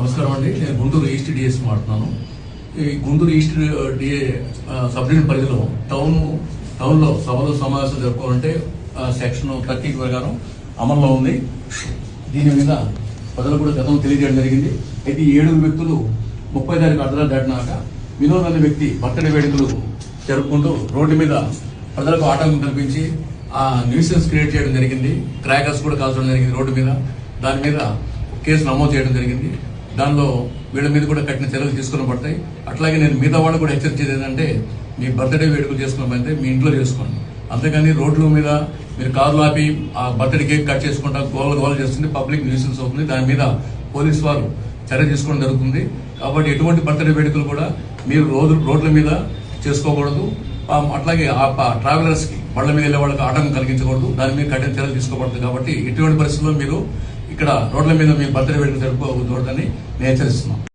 నమస్కారం అండి. నేను గుంటూరు ఈస్ట్ డిఎస్ మాట్లాడుతున్నాను. ఈ Guntur east DA subdivision పరిధిలో టౌన్లో సభలు సమావేశాలు జరుపుకోవాలంటే సెక్షన్ 30 ప్రకారం అమల్లో ఉంది. దీని మీద ప్రజలు కూడా గతంలో తెలియజేయడం జరిగింది. అయితే 7 వ్యక్తులు 30 తారీఖు అర్ధరాత్రి దాటినాక వినోద్ అనే వ్యక్తి బర్త్డే వేడుకలు జరుపుకుంటూ రోడ్డు మీద ప్రజలకు ఆటంకం కల్పించి న్యూసెన్స్ క్రియేట్ చేయడం జరిగింది. క్రాకర్స్ కూడా కాల్చడం జరిగింది రోడ్డు మీద. దాని మీద కేసు నమోదు చేయడం జరిగింది. దానిలో వీళ్ళ మీద కూడా కఠిన చర్యలు తీసుకుని పడతాయి. అట్లాగే నేను మిగతా వాళ్ళు కూడా హెచ్చరించేది ఏంటంటే, మీ బర్త్డే వేడుకలు చేసుకున్నామంటే మీ ఇంట్లో చేసుకోండి. అంతేగాని రోడ్ల మీద మీరు కార్లు ఆపి ఆ బర్త్డే కేక్ కట్ చేసుకుంటా గోల చేస్తుంది, పబ్లిక్ న్యూసెన్స్ అవుతుంది. దాని మీద పోలీసు వారు చర్య తీసుకోవడం జరుగుతుంది. కాబట్టి ఎటువంటి బర్త్డే వేడుకలు కూడా మీరు రోడ్ల మీద చేసుకోకూడదు. అట్లాగే ట్రావెలర్స్ కి బళ్ళ మీద వెళ్ళే వాళ్ళకి ఆటంకం కలిగించకూడదు. దాని మీద కఠిన చర్యలు తీసుకోబడుతుంది. కాబట్టి ఎటువంటి పరిస్థితుల్లో మీరు ఇక్కడ రోడ్ల మీద మీ బర్త్డే వేడుకలు జరుపుకోకూడదని నేను హెచ్చరిస్తున్నాను.